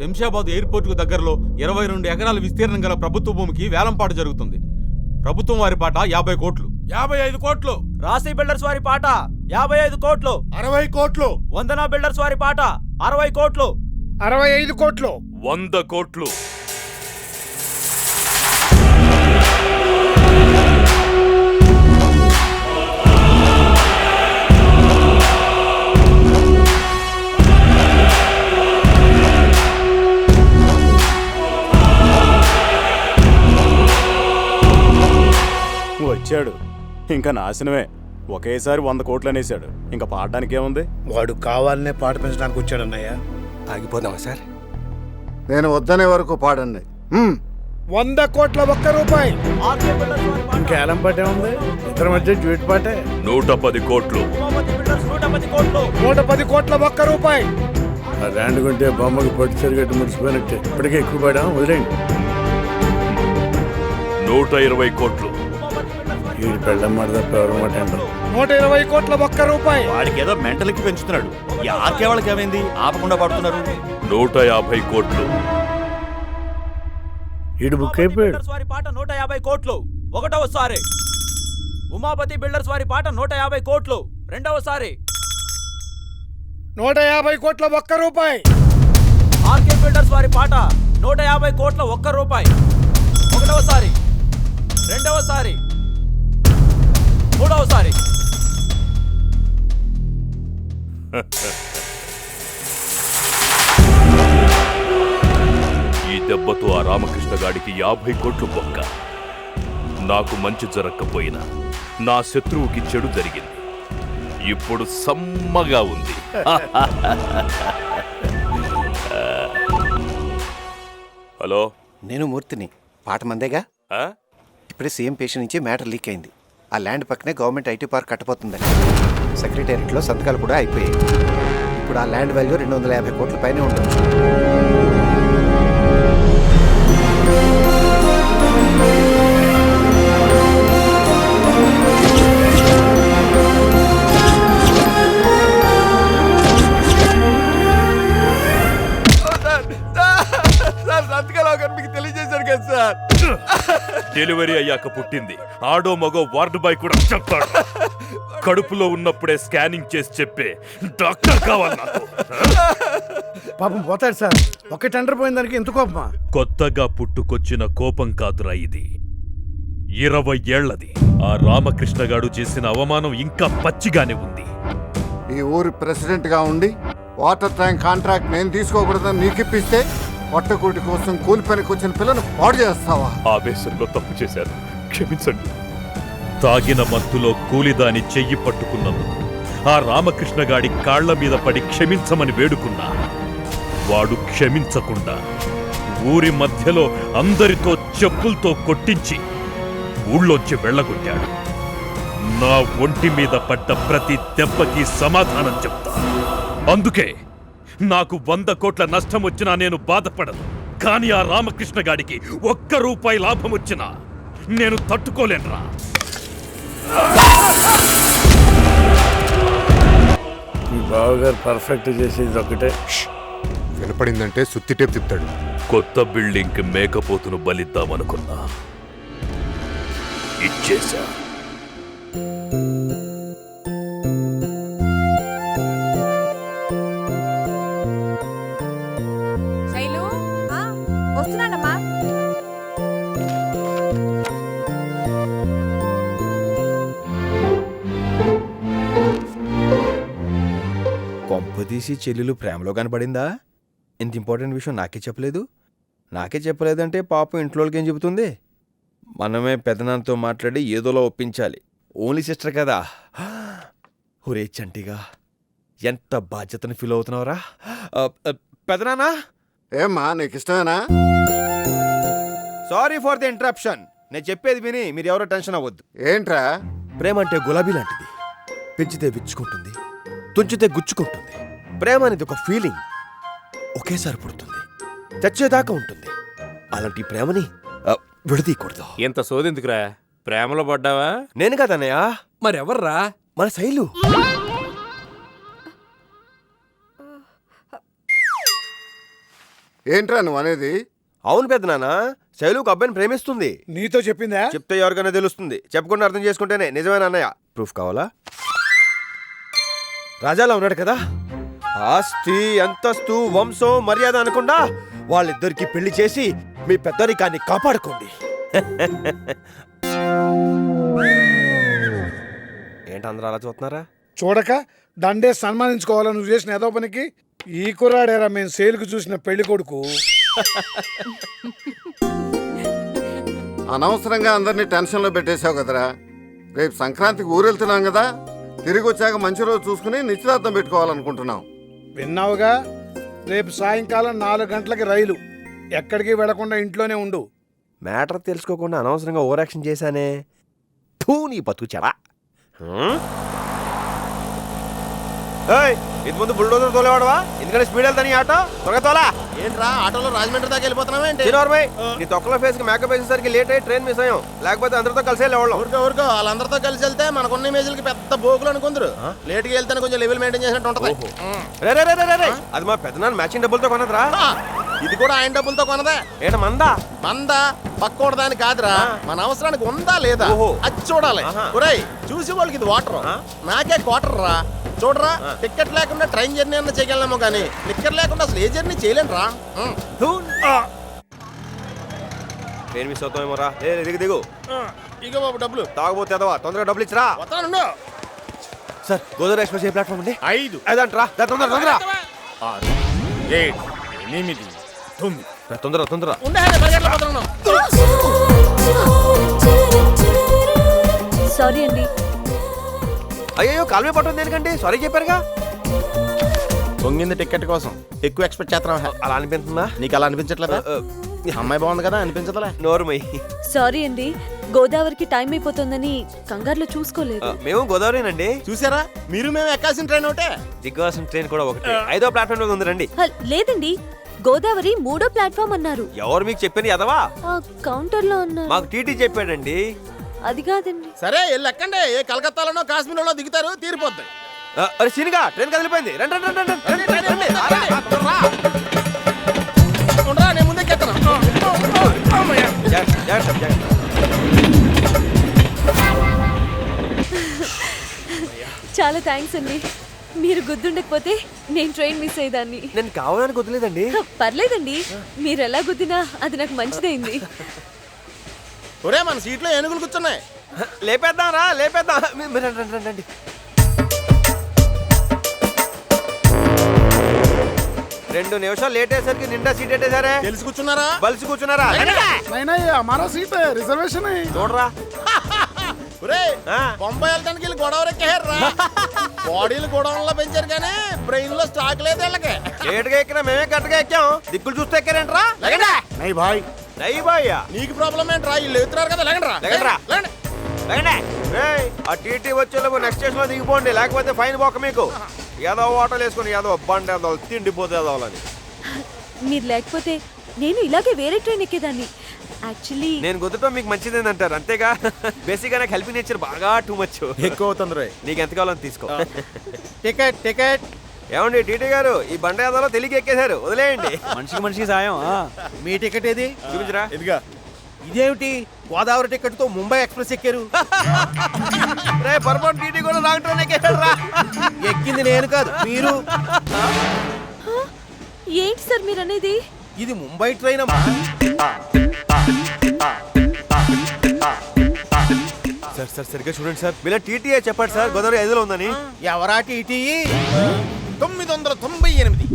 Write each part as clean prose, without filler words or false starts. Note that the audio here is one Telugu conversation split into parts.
శంషాబాద్ ఎయిర్పోర్ట్ కు దగ్గరలో 22 ఎకరాల విస్తీర్ణం గల ప్రభుత్వ భూమికి వేలంపాట జరుగుతుంది. ప్రభుత్వం వారి పాట 50 కోట్లు. 55 కోట్లు. రాశి బిల్డర్స్ వారి పాట 55 కోట్లు. 60 కోట్లు. వందన బిల్డర్స్ వారి పాట 60 కోట్లు. 65 కోట్లు. 100 కోట్లు. వచ్చాడు ఇంకా నాశనమే. ఒకేసారి 100 కోట్లు అనేసాడు. ఇంకా పాడడానికి ఏముంది? వాడు కావాలనే పాట పెంచడానికి వచ్చాడు అన్నయ్య. ఆగిపోదామా సార్? నేను వద్దనే వరకు పాడండి. 100 కోట్ల ₹1. ఆర్కే బిల్డర్స్ వారి పాట ఇంకేలం పాటే ఉంది. ఇద్దరి మధ్య జ్యూట్ పాటే. 110 కోట్లు. ఉమాపతి బిల్డర్స్ 110 కోట్లు. 110 కోట్ల ₹1. ఆ ల్యాండ్ కొంటే బొమ్మకి పట్టు సరిగట్టు ముడిచిపోయినట్టే. ఇప్పటికే ఎక్కువ పడా వదిలేండి. 120 కోట్లు. వీడి పెళ్ళం మాట తప్ప ఎవరు మాట అంటారు. 120 కోట్ల ₹1. వాడికి ఏదో మెంటల్కి పెంచుతున్నాడు. ఈ ఆర్కే వాళ్ళకి ఏమైంది? ఆపకుండా పడుతున్నారు. 150 కోట్లు. వీడు బుక్ అయిపోయాడు. బిల్డర్స్ వారి పాట 150 కోట్లు ఒకటవసారి. ఉమాపతి బిల్డర్స్ వారి పాట 150 కోట్లు రెండవసారి. 150 కోట్ల ₹1. ఆర్కే బిల్డర్స్ వారి పాట 150 కోట్ల ₹1. ఒకటవసారి, రెండవసారి, మూడవసారి. ఈ దెబ్బతో ఆ రామకృష్ణ గాడికి 50 కోట్లు బొక్క. నాకు మంచి జరగకపోయినా నా శత్రువుకి చెడు జరిగింది. ఇప్పుడు సమ్మగా ఉంది. హలో, నేను మూర్తిని. పాట మందేగా. ఆ? ఇప్పుడే సీఎం పేషెంట్ నుంచి మ్యాటర్ లీక్ అయింది. ఆ ల్యాండ్ పక్కనే గవర్నమెంట్ ఐటీ పార్క్ కట్టబోతుందని. సెక్రటేరియట్లో సంతకాలు కూడా అయిపోయాయి. ఇప్పుడు ఆ ల్యాండ్ వాల్యూ 250 కోట్ల పైనే ఉంటుంది. డెలివరీ అయ్యాక పుట్టింది. ఆడో మగో వార్డు బాయ్ కూడా చెప్తాడు. కడుపులో ఉన్నప్పుడే స్కానింగ్ చేసి చెప్పే డాక్టర్ కావాలి నాకు. పాపం పోతాడు సార్. ఒక టెండర్ పోయిన దానికి ఎంత కోపమా? కొత్తగా పుట్టుకొచ్చిన కోపం కాదురా ఇది. 20 ఏళ్లది. ఆ రామకృష్ణగాడు చేసిన అవమానం ఇంకా పచ్చిగానే ఉంది. ఈ ఊరి ప్రెసిడెంట్ గా ఉండి వాటర్ ట్యాంక్ కాంట్రాక్ట్ నేను తీసుకోకూడదని నీకిప్పిస్తే పొట్టకూటి కోసం కూలి పనికి వచ్చిన పిల్లను పాడు చేస్తావా? ఆవేశంలో తప్పు చేశాను, క్షమించండి. తాగిన మత్తులో కూలిదాని చెయ్యి పట్టుకున్నందుకు ఆ రామకృష్ణగాడి కాళ్ల మీద పడి క్షమించమని వేడుకున్నా. వాడు క్షమించకుండా ఊరి మధ్యలో అందరితో చెప్పులతో కొట్టించి ఊళ్ళోంచి వెళ్ళగొట్టాడు. నా ఒంటి మీద పడ్డ ప్రతి దెబ్బకి సమాధానం చెప్తా. అందుకే నాకు 100 కోట్ల నష్టం వచ్చినా నేను బాధపడను. కానీ ఆ రామకృష్ణ గాడికి ₹1 లాభం వచ్చినా నేను తట్టుకోలేనురా. మీ బావగారు పర్ఫెక్ట్ చేసేది ఒకటే. వినపడిందంటే సుత్తి టేప్ తిప్పుతాడు. కొత్త బిల్డింగ్కి మేకపోతును బలిద్దామనుకున్నా, ఇచ్చేశా. వస్తున్నానమ్మా. కొంపదీసి చెల్లెలు ప్రేమలో కనపడిందా? ఇంత ఇంపార్టెంట్ విషయం నాకే చెప్పలేదంటే పాపం ఇంట్లోకి ఏం చెబుతుంది? మనమే పెదనాన్నతో మాట్లాడి ఏదోలా ఒప్పించాలి. ఓన్లీ సిస్టర్ కదా. ఒరే చంటిగా, ఎంత బాధ్యతను ఫీల్ అవుతున్నావురా? పెదనాన్నా, ఏమ్మా నీకు ఇష్టమేనా? Sorry for the interruption. నేను చెప్పేది విని మీరు ఎవరో టెన్షన్ అవ్వద్దు. ఏంట్రా? ప్రేమ అంటే గులాబీ లాంటిది. పెంచితే విచ్చుకుంటుంది, తుంచితే గుచ్చుకుంటుంది. ప్రేమ అనేది ఒక ఫీలింగ్, ఒకేసారి పుడుతుంది, చచ్చేదాకా ఉంటుంది. అలాంటి ప్రేమని విడదీయకూడదు. ఇంత సోదెందుకురా? ప్రేమలో పడ్డావా? నేను కదన్నయ్య. మరెవర్రా? మన శైలు. ఏంట్రా నువ్వు అనేది? అవును పెద్దనాన్న, శైలు ఒక అబ్బాయిని ప్రేమిస్తుంది. నీతో చెప్పిందా? చెప్తే ఎవరికైనా తెలుస్తుంది, చెప్పకుండా అర్థం చేసుకుంటేనే నిజమైన అన్నయ్య. ప్రూఫ్ కావాలా? రాజాలా ఉన్నాడు కదా, ఆస్తి అంతస్తు వంశం మర్యాద అనకుండా వాళ్ళిద్దరికి పెళ్లి చేసి మీ పెద్దరికాన్ని కాపాడుకోండి. ఏంటి అందరూ అలా చూస్తున్నారా? చూడక దండే సన్మానించుకోవాలని నువ్వు చేసిన ఏదో పనికి. ఈ కుర్రాడేరా మేము సేలుకు చూసిన పెళ్లి కొడుకు. అనవసరంగా అందరినీ టెన్షన్లో పెట్టేశావు కదరా. రేపు సంక్రాంతికి ఊరెళ్తున్నాం కదా, తిరిగి వచ్చాక మంచి రోజు చూసుకుని నిశ్చితార్థం పెట్టుకోవాలనుకుంటున్నాం. విన్నావుగా, రేపు సాయంకాలం 4 గంటలకి రైలు. ఎక్కడికి వెళ్లకుండా ఇంట్లోనే ఉండు. మ్యాటర్ తెలుసుకోకుండా అనవసరంగా ఓవర్ యాక్షన్ చేశానే. థూ, నీ బతుకు చెడా. ఇది ముందు బుల్డోజర్ తోలేవాడవా? ఎందుకంటే స్పీడ్ వెళ్తాను ఈ ఆటో. త్వరగా తోలా. ఏంట్రా ఆటోలో రాజమండ్రి దాకా వెళ్ళిపోతున్నావేంటి? నీ తొక్కల ఫేస్ కి మేకప్ వేసేసరికి లేట్ అయ్యి ట్రైన్ మిస్ అయ్యాం. లేకపోతే అందరితో కలిసి వెళ్ళేవాళ్ళం. ఊరుకో వాళ్ళందరితో కలిసి వెళ్తే మనకున్న ఇమేజ్లకి పెద్ద బోకులు అనుకుందరు. లేట్కి వెళ్తే కొంచెం లెవెల్ మెయింటైన్ చేసినట్టు ఉంటది. అది మా పెద్దనాన్న మ్యాచింగ్ డబ్బులతో కొనదురా. ఇది కూడా ఆయన డబ్బులతో కొనదే. ఏట మందా? మందా పక్కోడ దాని కాదురా, మన అవసరానికి ఉందా లేదా అది చూడాలి. ఒరేయ్ చూసి వాళ్ళకి ఇది వాటర్, నాకే క్వార్టర్ రా. చూడరా, టికెట్ లేకుండా ట్రైన్ జర్నీ అన్న చేయగలమో కానీ టికెట్ లేకుండా అసలు ఏ జర్నీ చేయలేను రా. ట్రైన్ మిస్ అవుతామేమో రా. దిగు. ఇగో బాబు డబ్బులు. తాగబోతే అదవా, తొందరగా డబ్బులు ఇచ్చిరా. వస్తాను సార్, గోదావరి ఎక్స్ప్రెస్ ఏ ప్లాట్ఫామ్ అండి? 5 అదంట్రా, తొందర 6 7 8 9 తొందర. సారీ అండి. అయ్యో కాల్మే పట్టం దేనికండి? సారీ చెప్పారుగా. పొంగింది టికెట్ కోసం ఎక్కువ ఎక్స్పెక్ట్ చేస్తున్నావా? అలా అనిపిస్తుందా నీకు? అలా అనిపించట్లేదా? అమ్మాయి బాగుంది కదా, అనిపించదులే. నోరుమై. సారీ అండి, గోదావరికి టైం అయిపోతుందని కంగారులో చూసుకోలేదు. మేము గోదావరినండి. చూసారా, మీరు మేము ఎక్కాల్సిన ట్రైన్ ఒకటే. దిగ్గాల్సిన ట్రైన్ కూడా ఒకటే. 5వ ప్లాట్ఫామ్ మీద ఉంది రండి. లేదండి, గోదావరి 3వ ప్లాట్ఫామ్ అన్నారు. ఎవరు మీకు చెప్పింది ఎదవా? కౌంటర్ లో ఉన్నారు. మాకు టీటీ చెప్పాడండి. అది కాదండి. సరే వెళ్ళి ఎక్కండి. ఏ కలకత్తాలోనో కాశ్మీర్లో దిగుతారు, తీరిపోద్ది. అరే సినిగా ట్రైన్ కదిలిపోయింది. రండి. నేను ముందే చాలా థ్యాంక్స్ అండి. మీరు గుద్దుండకపోతే నేను ట్రైన్ మిస్ అయ్యేదాన్ని. నేను కావాలని గుద్దలేదండి. పర్లేదండి, మీరు ఎలా గుద్దినా అది నాకు మంచిదైంది. ఒరే మన సీట్లో ఏనుగులు కూర్చున్నాయి. లేపేద్దాం. రండి. రెండు నిమిషాలు లేట్ అయ్యేసరికి నిండా సీట్ పెట్టేశారే. తెలిసి కూర్చున్నారా? బలిసి కూర్చున్నారా? రిజర్వేషన్ చూడరా. బొంబాయి వెళ్ళడానికి వీళ్ళు గొడవ ఎక్కారా? బాడీలు గొడవల్లో పెంచారు కానీ బ్రెయిన్ లో స్టాక్ లేదు వీళ్ళకి. లేట్గా ఎక్కినా మేమే కరెక్ట్గా ఎక్కాం. దిక్కులు చూస్తే ఎక్కారేంట్రా? నై బాయ్. నీకు ప్రాబ్లం ఏంట్రా? వీళ్ళు ఎత్తున్నారు కదా, లేకండి. ఆ టీటీ వచ్చేలోపు నెక్స్ట్ స్టేషన్ లో దిగిపోండి, లేకపోతే ఫైన్ పోక మీకు. ఏదో ఓటలు వేసుకుని ఏదో బండి ఏదో తిండిపోతే ఏదోలని. మీరు లేకపోతే నేను ఇలాగే వేరే ట్రైన్ ఎక్కేదాన్ని. యాక్చువల్లీ నేను కుదరటం మీకు మంచిదేనంటారు అంతేగా. బేసిక్గా నాకు హెల్పింగ్ నేచర్ బాగా టూ మచ్ ఎక్కువ అవుతుంది. నీకు ఎంత కావాలని తీసుకో. టికెట్ ఏమండి టీటీ గారు, ఈ బండ ఏదో తెలియక ఎక్కేశారు, వదిలేయండి. మనిషికి సాయం. మీ టికెట్ ఏది? చూపించరా. ఇదిగా. ఇదేమిటి గోదావరి టికెట్ తో ముంబై ఎక్స్ప్రెస్ ఎక్కారు? రే పొరపాటు టీటీ కూడా రాంగ్ ట్రైన్ ఎక్కేశారు రా. ఎక్కింది నేను కాదు, మీరు. ఏంటి సార్ మీరు అనేది? ఇది ముంబై ట్రైన్ అమ్మా. సార్ సరిగ్గా చూడండి సార్. మీరు టీటీఏ చెప్పండి సార్, గోదావరి 5లో ఉందని. ఎవరా టీటీ? 998.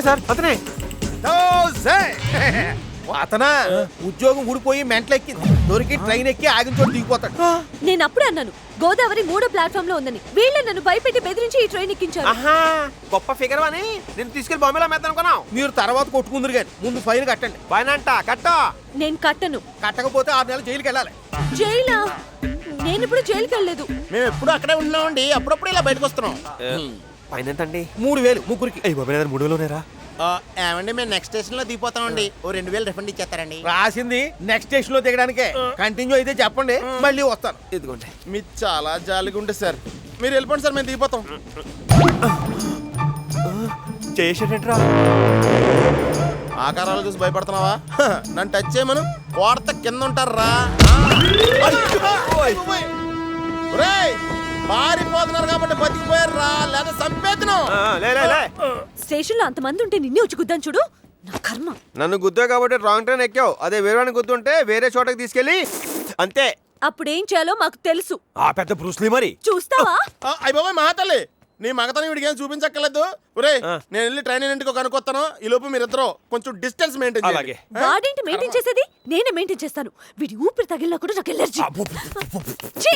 సార్ అతనే. అతనా? ఉద్యోగం ఊడిపోయి మెంటలెక్కింది, దొరికి ట్రైన్ ఎక్కి ఆగిన చోటు దిగిపోతాడు. నేను అప్పుడే అన్నాను గోదావరి 3వ ప్లాట్ఫామ్ లో ఉందని. వీళ్ళే నన్ను భయపెట్టి బెదిరించి ఈ ట్రైన్ ఎక్కించారు. గొప్ప ఫిగర్ అని నేను తీసుకెళ్లి బాంబేలో మెత్తాను అనుకున్నావు. మీరు తర్వాత కొట్టుకుందరు కానీ ముందు ఫైన్ కట్టండి. ఫైన్ అంట కట్టా. నేను కట్టను. కట్టకపోతే 6 నెలలు జైలుకి వెళ్ళాలి. జైలా? నేను ఇప్పుడు జైలుకి వెళ్ళలేదు. మేము ఎప్పుడు అక్కడే ఉన్నామండి, అప్పుడప్పుడు ఇలా బయటకు వస్తున్నాం. ఫైన్ ఎంతండి? 3000 ముగ్గురికి. 3,000 ఉన్నారా? ఏమండి మేము నెక్స్ట్ స్టేషన్ లో దిగిపోతామండి, ఓ 2000 రిఫండ్ ఇచ్చేస్తారండి. రాసింది నెక్స్ట్ స్టేషన్ లో దిగడానికే. కంటిన్యూ అయితే చెప్పండి, మళ్ళీ వస్తాను. ఇదిగోండి. మీరు చాలా జాలిగా ఉంటుంది సార్. మీరు వెళ్ళిపోండి సార్, మేము దిగిపోతాం. చేసేటట్రా. ఆకారాలు చూసి భయపడుతున్నావా నన్ను టచ్ చేయమను కోడత కింద ఉంటారా పారిపోతున్నారు కాబట్టి బతికిపోయారు రా లేదా చంపేతును స్టేషన్ లో అంతమంది ఉంటే నిన్నే వచ్చి గుద్దాను చూడు నా కర్మ. నన్ను గుద్దా కాబట్టి రాంగ్ ట్రైన్ ఎక్కావు. అదే వేరే గుద్దుంటే వేరే చోటకి తీసుకెళ్ళి అంతే. అప్పుడేం చేయాలో మాకు తెలుసు. ఆ పెద్ద బ్రూస్లీ మరి చూస్తావా? అయ్య బాబాయ్ మహాతల్లి నీ మగతనం వీడికి ఏం చూపించక్కర్లేదు. ఒరే నేను వెళ్ళి ట్రైన్ ఇంటికి కనుక్కొస్తాను. ఈ లోపు మీరిద్దరూ కొంచెం డిస్టెన్స్ మెయింటైన్ చేయాలి. వాడేంటి మెయింటైన్ చేసేది? నేనే మెయింటైన్ చేస్తాను. వీడి ఊపిరి తగిలినా కూడా నాకు ఎలర్జీ. ఛీ!